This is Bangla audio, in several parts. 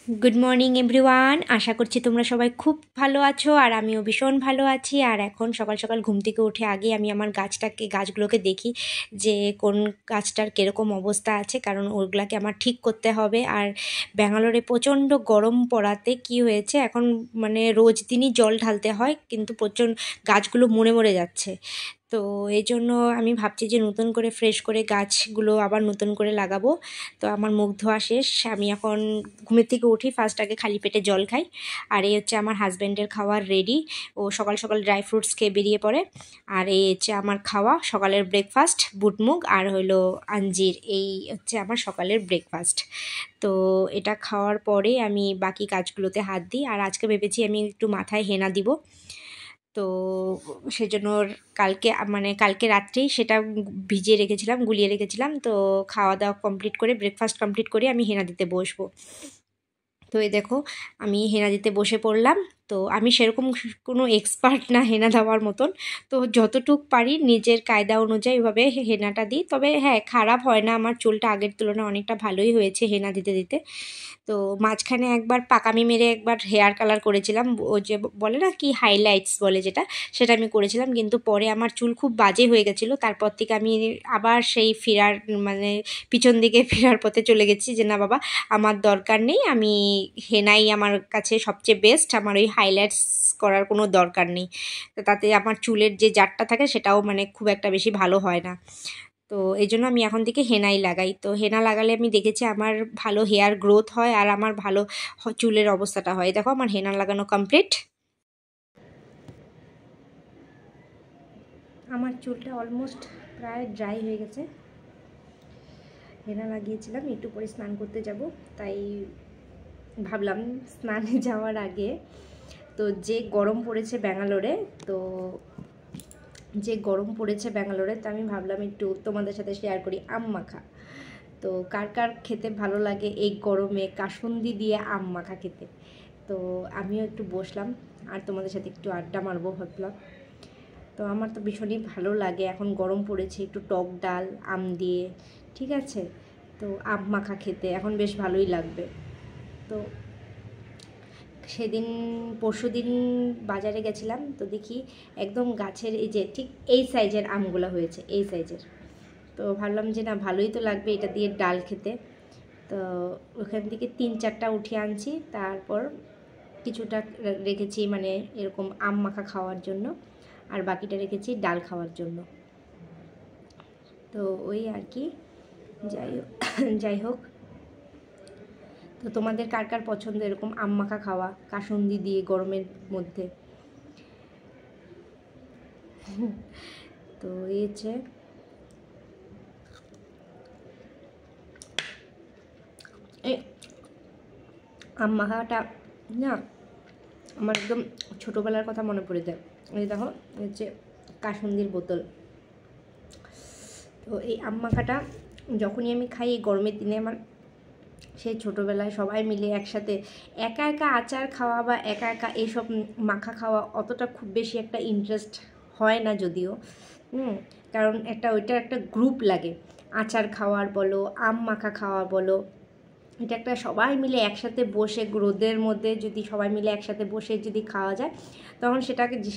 Good morning everyone. আশা করছি তোমরা সবাই খুব ভালো আছো, আর আমিও ভীষণ ভালো আছি। আর এখন সকাল সকাল ঘুম থেকে উঠে আগে আমি আমার গাছগুলোকে দেখি যে কোন গাছটার কীরকম অবস্থা আছে, কারণ ওগুলাকে আমার ঠিক করতে হবে। আর ব্যাঙ্গালোরে প্রচণ্ড গরম পড়াতে কি হয়েছে, এখন মানে রোজ দিনই জল ঢালতে হয়, কিন্তু প্রচণ্ড গাছগুলো মরে মরে যাচ্ছে। তো এই জন্য আমি ভাবছি যে নতুন করে ফ্রেশ করে গাছগুলো আবার নতুন করে লাগাবো। তো আমার মুখ ধোয়া শেষ, আমি এখন ঘুমের থেকে উঠি, ফার্স্ট আগে খালি পেটে জল খাই। আর এই হচ্ছে আমার হাজব্যান্ডের খাওয়ার রেডি, ও সকাল সকাল ড্রাই ফ্রুটস খেয়ে বেরিয়ে পড়ে। আর এই হচ্ছে আমার খাওয়া সকালের ব্রেকফাস্ট, বুট মুগ আর হলো আঞ্জির, এই হচ্ছে আমার সকালের ব্রেকফাস্ট। তো এটা খাওয়ার পরে আমি বাকি কাজগুলোতে হাত দিই। আর আজকে ভেবেছি আমি একটু মাথায় হেনা দিব, তো সেজন্য কালকে রাত্রেই সেটা ভিজিয়ে রেখেছিলাম, গুলিয়ে রেখেছিলাম। তো খাওয়া দাওয়া কমপ্লিট করে, ব্রেকফাস্ট কমপ্লিট করে আমি হেনা দিতে বসবো। তো এই দেখো আমি হেনা দিতে বসে পড়লাম। তো আমি সেরকম কোনো এক্সপার্ট না হেনা দেওয়ার মতন, তো যতটুক পারি নিজের কায়দা অনুযায়ী এভাবে হেনাটা দিই। তবে হ্যাঁ, খারাপ হয় না, আমার চুলটা আগের তুলনায় অনেকটা ভালোই হয়েছে হেনা দিতে দিতে। তো মাঝখানে একবার পাকামি মেরে একবার হেয়ার কালার করেছিলাম, ও যে বলে না কি হাইলাইটস বলে যেটা, সেটা আমি করেছিলাম। কিন্তু পরে আমার চুল খুব বাজে হয়ে গেছিলো, তারপর থেকে আমি আবার সেই মানে পিছন দিকে ফেরার পথে চলে গেছি যে না বাবা, আমার দরকার নেই, আমি হেনাই আমার কাছে সবচেয়ে বেস্ট, আমার ওই হাইলাইটস করার কোনো দরকার নেই। তো তাতে আমার চুলের যে জারটা থাকে সেটাও মানে খুব একটা বেশি ভালো হয় না। তো এই জন্য আমি এখন থেকে হেনাই লাগাই। তো হেনা লাগালে আমি দেখেছি আমার ভালো হেয়ার গ্রোথ হয়, আর আমার ভালো চুলের অবস্থাটা হয়। দেখো আমার হেনা লাগানো কমপ্লিট। আমার চুলটা অলমোস্ট প্রায় ড্রাই হয়ে গেছে। হেনা লাগিয়েছিলাম, একটু পরে স্নান করতে যাব, তাই ভাবলাম স্নানে যাওয়ার আগে, তো যে গরম পড়েছে ব্যাঙ্গালোরে, তো তো আমি ভাবলাম একটু তোমাদের সাথে শেয়ার করি আম মাখা। তো কার কার খেতে ভালো লাগে এই গরমে কাসুন্দি দিয়ে আম মাখা খেতে। তো আমিও একটু বসলাম আর তোমাদের সাথে একটু আড্ডা মারবো ভাবলাম। তো আমার তো ভীষণই ভালো লাগে, এখন গরম পড়েছে, একটু টক ডাল আম দিয়ে, ঠিক আছে, তো আম মাখা খেতে এখন বেশ ভালোই লাগবে। তো সেদিন পরশুদিন বাজারে গেছিলাম, তো দেখি একদম গাছের এই যে ঠিক এই সাইজের আমগুলো হয়েছে, এই সাইজের। তো ভাবলাম যে না ভালোই তো লাগবে এটা দিয়ে ডাল খেতে। তো ওখান থেকে 3-4টা উঠিয়ে আনছি, তারপর কিছুটা রেখেছি মানে এরকম আম মাখা খাওয়ার জন্য, আর বাকিটা রেখেছি ডাল খাওয়ার জন্য। তো ওই আর কি, যাই হোক। তো তোমাদের কার কার পছন্দ এরকম আম মাখা খাওয়া কাসুন্দি দিয়ে গরমের মধ্যে? তো এই হচ্ছে এই আম মাখাটা না, আমার একদম ছোটোবেলার কথা মনে পড়ে যায়। এই দেখো হচ্ছে কাসুন্দির বোতল। তো এই আম মাখাটা যখনই আমি খাই এই গরমের দিনে, আমার সেই ছোটোবেলায় সবাই মিলে একসাথে একা একা আচার খাওয়া বা একা একা এইসব মাখা খাওয়া অতটা খুব বেশি একটা ইন্টারেস্ট হয় না যদিও, কারণ ওইটার একটা গ্রুপ লাগে, আচার খাওয়ার বলো আম মাখা খাওয়া বলো, এটা একটা সবাই মিলে একসাথে বসে রোদের মধ্যে যদি সবাই মিলে একসাথে বসে যদি খাওয়া যায়, তখন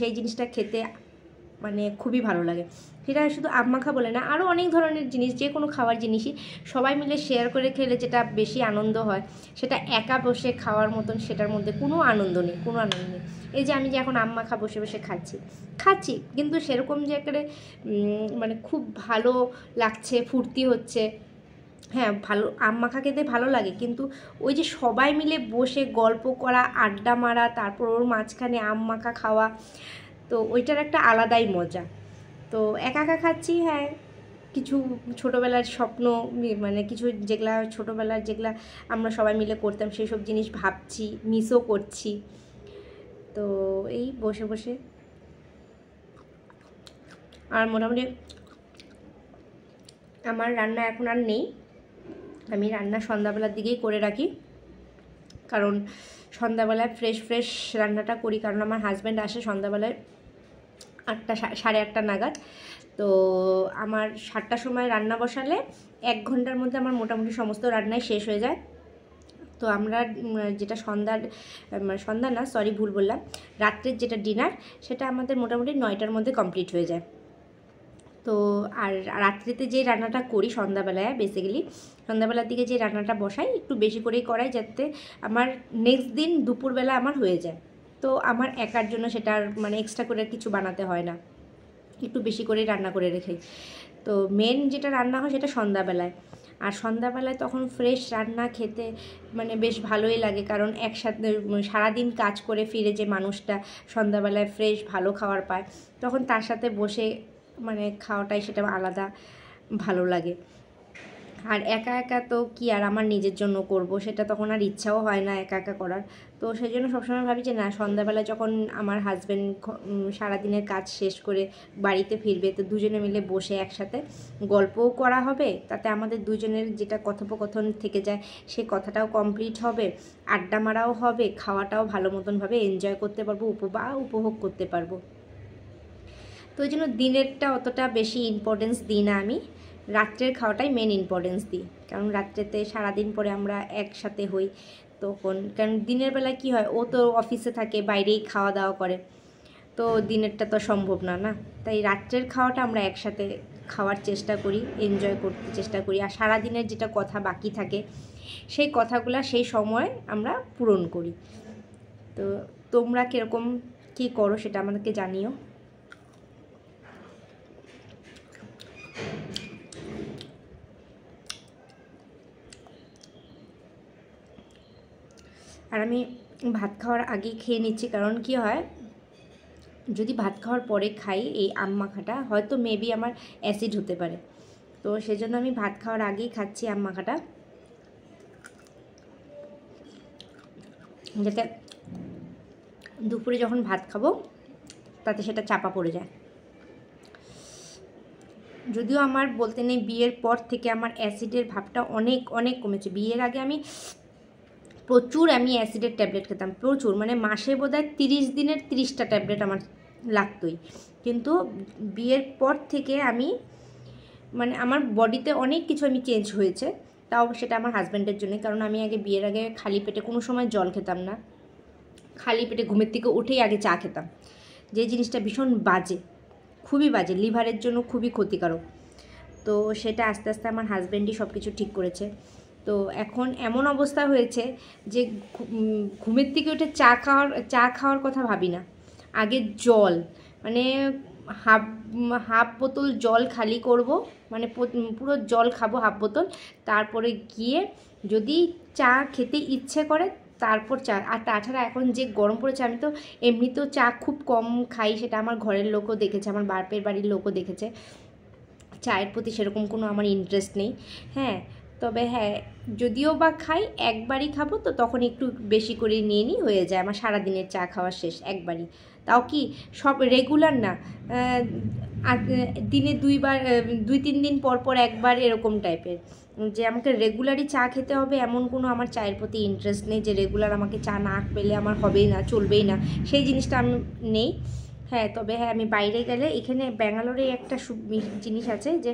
সেই জিনিসটা খেতে মানে খুবই ভালো লাগে। সেটা শুধু আম মাখা বলে না, আরও অনেক ধরনের জিনিস, যে কোনো খাওয়ার জিনিসই সবাই মিলে শেয়ার করে খেলে যেটা বেশি আনন্দ হয়, সেটা একা বসে খাওয়ার মতন সেটার মধ্যে কোনো আনন্দ নেই। এই যে আমি যে এখন আম মাখা বসে বসে খাচ্ছি কিন্তু সেরকম যে একেবারে মানে খুব ভালো লাগছে, ফুর্তি হচ্ছে, হ্যাঁ ভালো আম মাখা খেতে ভালো লাগে, কিন্তু ওই যে সবাই মিলে বসে গল্প করা, আড্ডা মারা, তারপর ওর মাঝখানে আম মাখা খাওয়া, তো ওইটার একটা আলাদাই মজা। তো একা একা খাচ্ছি, হ্যাঁ কিছু ছোটোবেলার স্বপ্ন, মানে কিছু যেগুলা আমরা সবাই মিলে করতাম সেই সব জিনিস ভাবছি, মিসও করছি। তো এই বসে বসে, আর মোটামুটি আমার রান্না এখন আর নেই, আমি রান্না সন্ধ্যাবেলার দিকেই করে রাখি, কারণ সন্ধ্যাবেলায় ফ্রেশ রান্নাটা করি, কারণ আমার হাজব্যান্ড আসে সন্ধ্যাবেলায় 8টা 8:30 নাগাদ। তো আমার 7টার সময় রান্না বসালে 1 ঘন্টার মধ্যে আমার মোটামুটি সমস্ত রান্নাই শেষ হয়ে যায়। তো আমরা যেটা সন্ধ্যা না, সরি ভুল বললাম, রাত্রের যেটা ডিনার সেটা আমাদের মোটামুটি 9টার মধ্যে কমপ্লিট হয়ে যায়। তো আর রাত্রিতে যে রান্নাটা করি সন্ধ্যাবেলায়, বেসিক্যালি সন্ধ্যাবেলার দিকে যে রান্নাটা বসাই একটু বেশি করেই করাই, যাতে আমার নেক্সট দিন দুপুরবেলা আমার হয়ে যায়। তো আমার একার জন্য সেটা মানে এক্সট্রা করে কিছু বানাতে হয় না, একটু বেশি করেই রান্না করে রেখে। তো মেন যেটা রান্না হয় সেটা সন্ধ্যাবেলায়। আর সন্ধ্যাবেলায় তখন ফ্রেশ রান্না খেতে মানে বেশ ভালোই লাগে, কারণ একসাথে সারাদিন কাজ করে ফিরে যে মানুষটা সন্ধ্যাবেলায় ফ্রেশ ভালো খাবার পায়, তখন তার সাথে বসে মানে খাওয়াটাই সেটা আলাদা ভালো লাগে। আর একা একা তো কি আর আমার নিজের জন্য করব, সেটা তখন আর ইচ্ছাও হয় না একা একা করার। তো সেই জন্য সবসময় ভাবি যে না, সন্ধ্যাবেলা যখন আমার হাজব্যান্ড সারাদিনের কাজ শেষ করে বাড়িতে ফিরবে, তো দুজনে মিলে বসে একসাথে গল্পও করা হবে, তাতে আমাদের দুজনের যেটা কথোপকথন থেকে যায় সেই কথাটাও কমপ্লিট হবে, আড্ডা মারাও হবে, খাওয়াটাও ভালো মতনভাবে এনজয় করতে পারবো, উপভোগ করতে পারবো। তো ওই জন্য দিনেরটা অতটা বেশি ইম্পর্টেন্স দিই না আমি, রাত্রের খাওয়াটাই মেন ইম্পর্টেন্স দিই। কারণ রাত্রেতে সারাদিন পরে আমরা একসাথে হই তখন, কারণ দিনের বেলায় কী হয়, ও তো অফিসে থাকে, বাইরেই খাওয়া দাওয়া করে, তো দিনেরটা তো সম্ভব না না, তাই রাত্রের খাওয়াটা আমরা একসাথে খাওয়ার চেষ্টা করি, এনজয় করতে চেষ্টা করি। আর সারাদিনের যেটা কথা বাকি থাকে সেই কথাগুলো সেই সময় আমরা পূরণ করি। তো তোমরা কীরকম কী করো সেটা আমাদেরকে জানিও। আর আমি ভাত খাওয়ার আগেই খেয়ে নিচ্ছি, কারণ কি হয়, যদি ভাত খাওয়ার পরে খাই এই আম মাখাটা, হয়তো মেবি আমার অ্যাসিড হতে পারে, তো সেজন্য আমি ভাত খাওয়ার আগেই খাচ্ছি আম মাখাটা, যাতে দুপুরে যখন ভাত খাবো তাতে সেটা চাপা পড়ে যায়। যদিও আমার বলতে নেই, বিয়ের পর থেকে আমার অ্যাসিডের ভাবটা অনেক অনেক কমেছে। বিয়ের আগে আমি প্রচুর অ্যাসিডের ট্যাবলেট খেতাম, প্রচুর, মানে মাসে বোধহয় 30 দিনের 30টা ট্যাবলেট আমার লাগতোই। কিন্তু বিয়ের পর থেকে আমি মানে আমার বডিতে অনেক কিছু আমি চেঞ্জ হয়েছে, তাও সেটা আমার হাজব্যান্ডের জন্য। কারণ আমি আগে বিয়ের আগে খালি পেটে কোনো সময় জল খেতাম না, খালি পেটে ঘুমের থেকে উঠেই আগে চা খেতাম, যে জিনিসটা ভীষণ বাজে, খুবই বাজে, লিভারের জন্য খুবই ক্ষতিকারক। তো সেটা আস্তে আস্তে আমার হাজব্যান্ডই সব কিছু ঠিক করেছে। তো এখন এমন অবস্থা হয়েছে যে ঘুমের থেকে উঠে চা খাওয়ার কথা ভাবি না, আগে জল, মানে হাফ বোতল জল খালি করব, মানে পুরো জল খাবো হাফ বোতল, তারপরে গিয়ে যদি চা খেতে ইচ্ছে করে তারপর চা। আর তাছাড়া এখন যে গরম পড়েছে, আমি তো এমনিতেও চা খুব কম খাই, সেটা আমার ঘরের লোকও দেখেছে, আমার বাপের বাড়ির লোকও দেখেছে, চায়ের প্রতি সেরকম কোনো আমার ইন্টারেস্ট নেই। হ্যাঁ, তবে হ্যাঁ, যদিও বা খাই একবারই খাবো, তো তখন একটু বেশি করে নিয়ে নিই, হয়ে যায় আমার সারাদিনের চা খাওয়া শেষ একবারই। তাও কি সব রেগুলার না, দিনে 2-3 দিন পর পর একবার, এরকম টাইপের। যে আমাকে রেগুলারই চা খেতে হবে এমন কোনো আমার চায়ের প্রতি ইন্টারেস্ট নেই, যে রেগুলার আমাকে চা না পেলে আমার হবেই না, চলবেই না, সেই জিনিসটা আমি নেই। হ্যাঁ, তবে হ্যাঁ, আমি বাইরে গেলে, এখানে ব্যাঙ্গালোরে একটা জিনিস আছে যে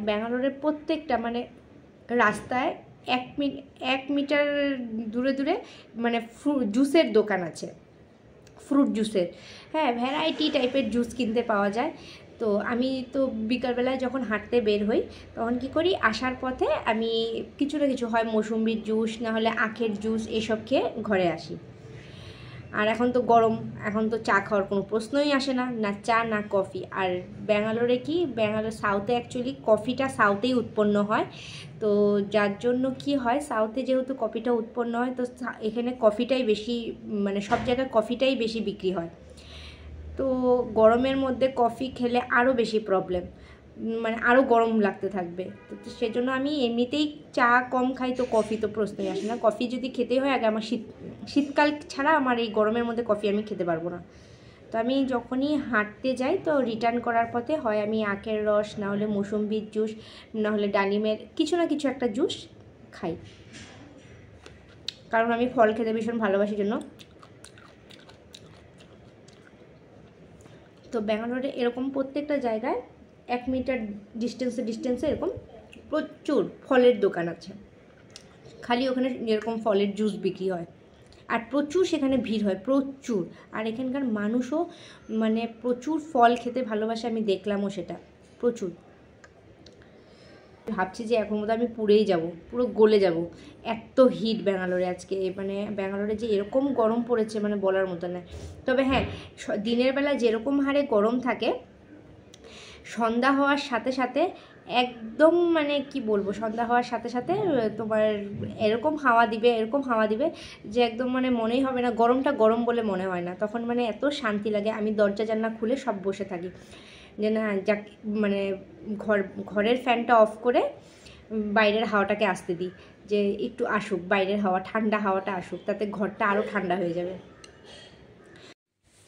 ব্যাঙ্গালোরের প্রত্যেকটা মানে রাস্তায় 1 মিটার দূরে দূরে মানে জুসের দোকান আছে, ফ্রুট জুসের। হ্যাঁ, ভ্যারাইটি টাইপের জুস কিনতে পাওয়া যায়। তো আমি তো বিকালবেলায় যখন হাঁটতে বের হই, তখন কি করি, আসার পথে আমি কিছু না কিছু, হয় মৌসুম্বির জুস, না হলে আখের জুস, এসব খেয়ে ঘরে আসি। আর এখন তো গরম, এখন তো চা খাওয়ার কোনো প্রশ্নই আসে না, না চা না কফি। আর ব্যাঙ্গালোরে কি, ব্যাঙ্গালোর সাউথে অ্যাকচুয়ালি কফিটা সাউথেই উৎপন্ন হয়, তো যার জন্য কি হয়, সাউথে যেহেতু কফিটা উৎপন্ন হয়, তো এখানে কফিটাই বেশি, মানে সব জায়গায় কফিটাই বেশি বিক্রি হয়। তো গরমের মধ্যে কফি খেলে আরও বেশি প্রবলেম, মানে আরও গরম লাগতে থাকবে। তো সেজন্য আমি এমনিতেই চা কম খাই, তো কফি তো প্রশ্নই আসে না। কফি যদি খেতেই হয় আগে আমার শীতকাল ছাড়া আমার এই গরমের মধ্যে কফি আমি খেতে পারবো না। তো আমি যখনই হাঁটতে যাই, তো রিটার্ন করার পথে হয় আমি আখের রস, না হলে মৌসুম্বির জুস, না হলে ডালিমের কিছু না কিছু একটা জুস খাই, কারণ আমি ফল খেতে ভীষণ ভালোবাসি জন্য। তো ব্যাঙ্গালোরে এরকম প্রত্যেকটা জায়গায় 1 মিটার ডিস্টেন্সে এরকম প্রচুর ফলের দোকান আছে, খালি ওখানে এরকম ফলের জুস বিক্রি হয়, আর প্রচুর সেখানে ভিড় হয়, প্রচুর। আর এখানকার মানুষও মানে প্রচুর ফল খেতে ভালোবাসে, আমি দেখলামও সেটা প্রচুর। ভাবছি যে এখন মতো আমি পুরেই যাব, পুরো গলে যাব, এত হিট ব্যাঙ্গালোরে আজকে। মানে ব্যাঙ্গালোরে যে এরকম গরম পড়েছে মানে বলার মতো না। তবে হ্যাঁ, দিনের বেলা যেরকম হারে গরম থাকে, সন্ধ্যা হওয়ার সাথে সাথে একদম মানে কি বলবো, সন্ধ্যা হওয়ার সাথে সাথে তোমার এরকম হাওয়া দিবে যে একদম মানে মনেই হবে না গরমটা গরম বলে মনে হয় না। তখন মানে এত শান্তি লাগে, আমি দরজা জানলা খুলে সব বসে থাকি যে না যাক, মানে ঘরের ফ্যানটা অফ করে বাইরের হাওয়াটাকে আসতে দিই, যে একটু আসুক বাইরের হাওয়া, ঠান্ডা হাওয়াটা আসুক, তাতে ঘরটা আরও ঠান্ডা হয়ে যাবে।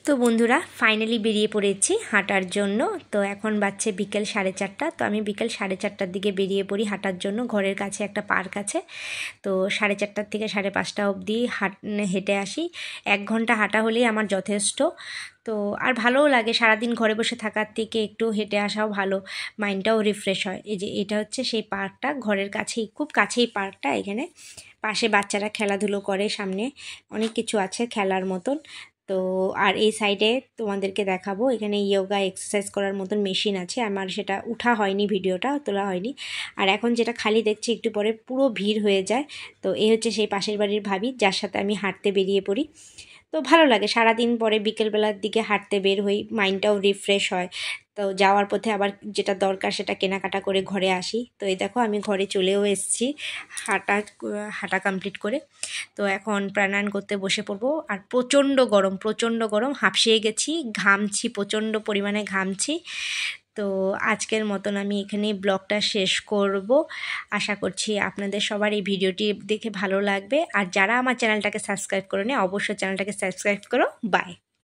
তো বন্ধুরা ফাইনালি বেরিয়ে পড়েছি হাঁটার জন্য। তো এখন বাজছে বিকেল 4:30। তো আমি বিকেল 4:30টার দিকে বেরিয়ে পড়ি হাঁটার জন্য। ঘরের কাছে একটা পার্ক আছে, তো 4:30 থেকে 5:30 অবধি হেঁটে আসি। 1 ঘন্টা হাঁটা হলেই আমার যথেষ্ট। তো আর ভালোও লাগে, সারাদিন ঘরে বসে থাকার থেকে একটু হেঁটে আসাও ভালো, মাইন্ডটাও রিফ্রেশ হয়। এই যে এটা হচ্ছে সেই পার্কটা, ঘরের কাছেই, খুব কাছেই পার্কটা। এখানে পাশে বাচ্চারা খেলাধুলো করে, সামনে অনেক কিছু আছে খেলার মতন। তো আর এই সাইডে তোমাদেরকে দেখাবো, এখানে ইয়োগা এক্সারসাইজ করার মতন মেশিন আছে, আমার সেটা উঠা হয়নি, ভিডিওটা তোলা হয়নি। আর এখন যেটা খালি দেখছি, একটু পরে পুরো ভিড় হয়ে যায়। তো এই হচ্ছে সেই পাশের বাড়ির ভাবি, যার সাথে আমি হাঁটতে বেরিয়ে পড়ি। তো ভালো লাগে, সারাদিন পরে বিকেলবেলার দিকে হাঁটতে বের হই, মাইন্ডটাও রিফ্রেশ হয়। তো যাওয়ার পথে আবার যেটা দরকার সেটা কেনাকাটা করে ঘরে আসি। তো এই দেখো আমি ঘরে চলেও এসেছি হাঁটা কমপ্লিট করে। তো এখন প্রাণায়াম করতে বসে পড়বো। আর প্রচণ্ড গরম, হাঁপসিয়ে গেছি, ঘামছি, প্রচণ্ড পরিমাণে ঘামছি। তো আজকের মতন আমি এখানেই ব্লগটা শেষ করব। আশা করছি আপনাদের সবার এই ভিডিওটি দেখে ভালো লাগবে। আর যারা আমার চ্যানেলটাকে সাবস্ক্রাইব করে অবশ্যই চ্যানেলটাকে সাবস্ক্রাইব করো। বাই।